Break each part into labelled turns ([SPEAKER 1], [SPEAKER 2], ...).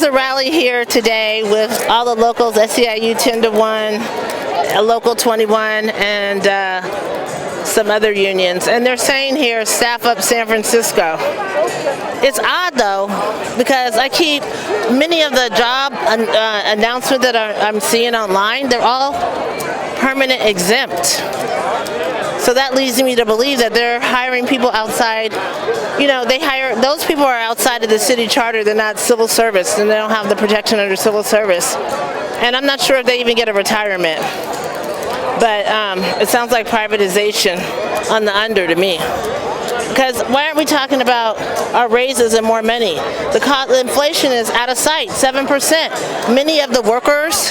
[SPEAKER 1] there's a rally here today with all the locals, SEIU 10 to 1, Local 21, and some other unions. And they're saying here, staff up San Francisco. It's odd though, because I keep many of the job announcements that I'm seeing online, they're all permanent exempt. So that leads me to believe that they're hiring people outside. You know, those people are outside of the city charter. They're not civil service, and they don't have the protection under civil service. And I'm not sure if they even get a retirement. But it sounds like privatization on the under to me. Because why aren't we talking about our raises and more money? The inflation is out of sight, 7%. Many of the workers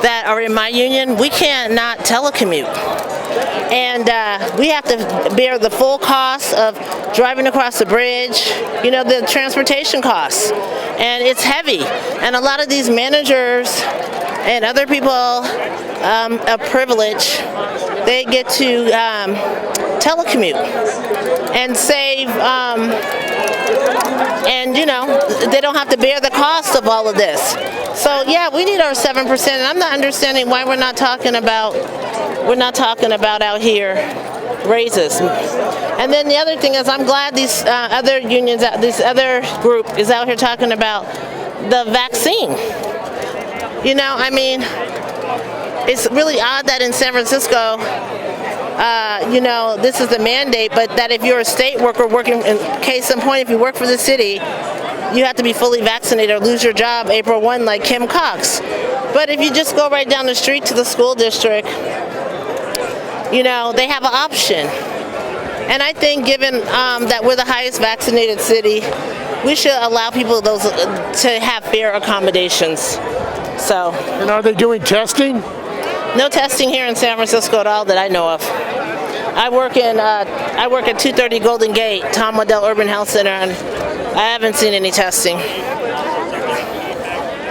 [SPEAKER 1] that are in my union, we cannot telecommute. And we have to bear the full cost of driving across the bridge, you know, the transportation costs. And it's heavy. And a lot of these managers and other people of privilege, they get to telecommute and save, and you know, they don't have to bear the cost of all of this. So yeah, we need our 7%, and I'm not understanding why we're not talking about out here raises. And then the other thing is, I'm glad these other unions, this other group is out here talking about the vaccine. You know, I mean, it's really odd that in San Francisco, you know, this is the mandate, but that if you're a state worker working, in case in point, if you work for the city, you have to be fully vaccinated or lose your job April 1 like Kim Cox. But if you just go right down the street to the school district, you know, they have an option. And I think given that we're the highest vaccinated city, we should allow people those to have fair accommodations. So.
[SPEAKER 2] And are they doing testing?
[SPEAKER 1] No testing here in San Francisco at all that I know of. I work at 230 Golden Gate, Tom Waddell Urban Health Center, and I haven't seen any testing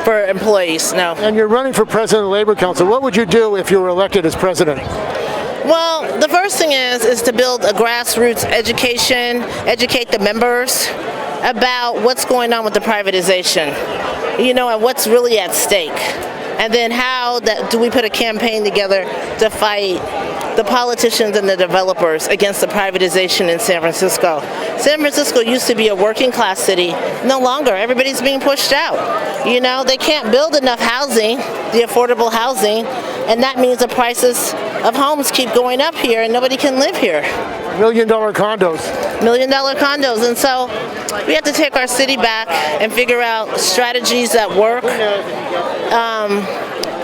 [SPEAKER 1] for employees, no.
[SPEAKER 2] And you're running for president of the Labor Council. What would you do if you were elected as president?
[SPEAKER 1] Well, the first thing is to build a grassroots education, educate the members about what's going on with the privatization, you know, and what's really at stake. And then how do we put a campaign together to fight the politicians and the developers against the privatization in San Francisco. San Francisco used to be a working class city. No longer. Everybody's being pushed out. You know, they can't build enough housing, the affordable housing, and that means the prices of homes keep going up here and nobody can live here.
[SPEAKER 2] $1 million condos.
[SPEAKER 1] $1 million condos. And so we have to take our city back and figure out strategies that work.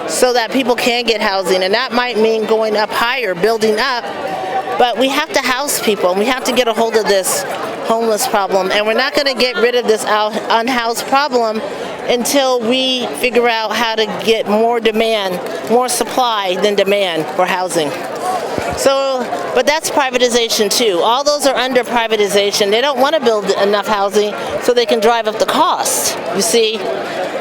[SPEAKER 1] So that people can get housing, and that might mean going up higher, building up, but we have to house people, and we have to get a hold of this homeless problem, and we're not going to get rid of this unhoused problem until we figure out how to get more demand, more supply than demand for housing. So, but that's privatization too. All those are under privatization. They don't want to build enough housing so they can drive up the cost, you see?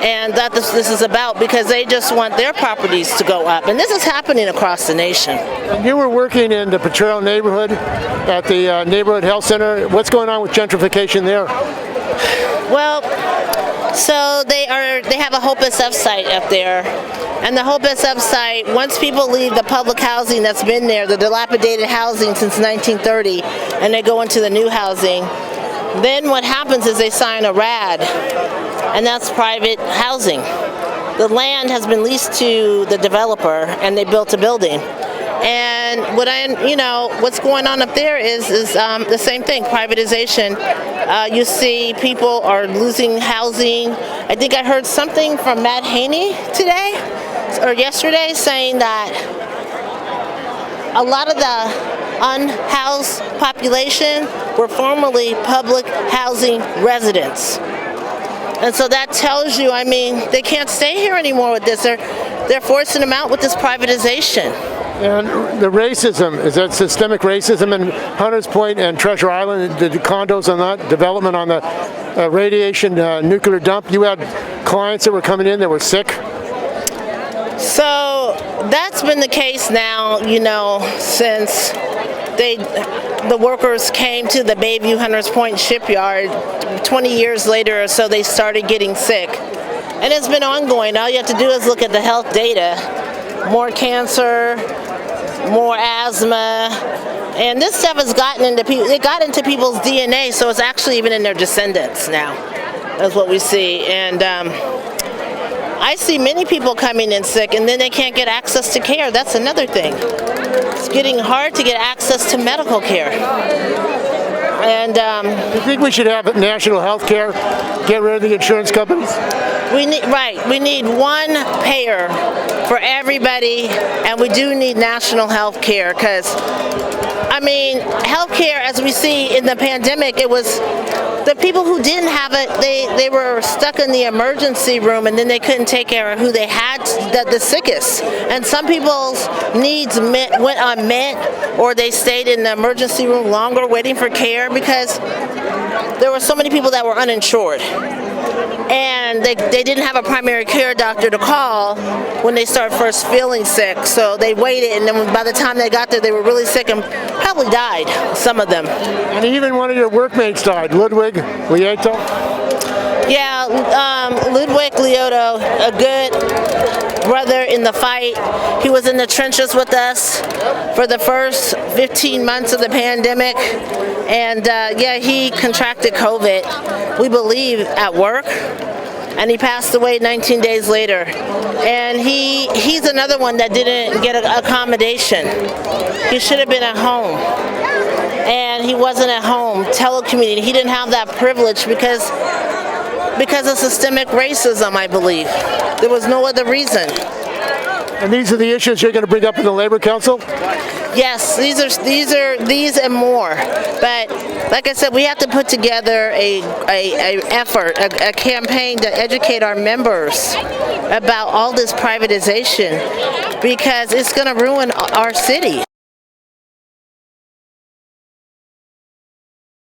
[SPEAKER 1] And that this is about, because they just want their properties to go up. And this is happening across the nation.
[SPEAKER 2] You were working in the Potrero neighborhood at the Neighborhood Health Center. What's going on with gentrification there?
[SPEAKER 1] Well, so they have a Hope SF site up there. And the Hope SF site, once people leave the public housing that's been there, the dilapidated housing since 1930, and they go into the new housing, then what happens is they sign a RAD, and that's private housing. The land has been leased to the developer, and they built a building. And what's going on up there is the same thing, privatization. You see people are losing housing. I think I heard something from Matt Haney today or yesterday saying that a lot of the unhoused population were formerly public housing residents. And so that tells you, I mean, they can't stay here anymore with this. They're forcing them out with this privatization.
[SPEAKER 2] And the racism, is that systemic racism in Hunters Point and Treasure Island, the condos on that, development on the radiation nuclear dump? You had clients that were coming in that were sick?
[SPEAKER 1] So that's been the case now, since the workers came to the Bayview Hunters Point shipyard 20 years later or so. They started getting sick, And it's been ongoing. All you have to do is look at the health data. More cancer, more asthma, and this stuff has gotten into people. It got into people's DNA, so it's actually even in their descendants now. That's what we see, and I see many people coming in sick, and then they can't get access to care. That's another thing. It's getting hard to get access to medical care. And
[SPEAKER 2] you think we should have national health care? Get rid of the insurance companies?
[SPEAKER 1] We need one payer for everybody, and we do need national health care because, I mean, health care, as we see in the pandemic, it was the people who didn't have it, they were stuck in the emergency room, and then they couldn't take care of who they had, the sickest. And some people's needs went unmet, or they stayed in the emergency room longer waiting for care because there were so many people that were uninsured. And they didn't have a primary care doctor to call when they start first feeling sick. So they waited, and then by the time they got there, they were really sick and probably died, some of them.
[SPEAKER 2] And even one of your workmates died, Ludwig Lieto?
[SPEAKER 1] Yeah, Ludwig Lieto, a good brother in the fight. He was in the trenches with us for the first 15 months of the pandemic. And yeah, he contracted COVID, we believe, at work. And he passed away 19 days later. And he's another one that didn't get an accommodation. He should have been at home. And he wasn't at home, telecommuting. He didn't have that privilege because of systemic racism, I believe. There was no other reason.
[SPEAKER 2] And these are the issues you're going to bring up in the Labor Council?
[SPEAKER 1] Yes, these and more. But like I said, we have to put together a campaign to educate our members about all this privatization because it's going to ruin our city.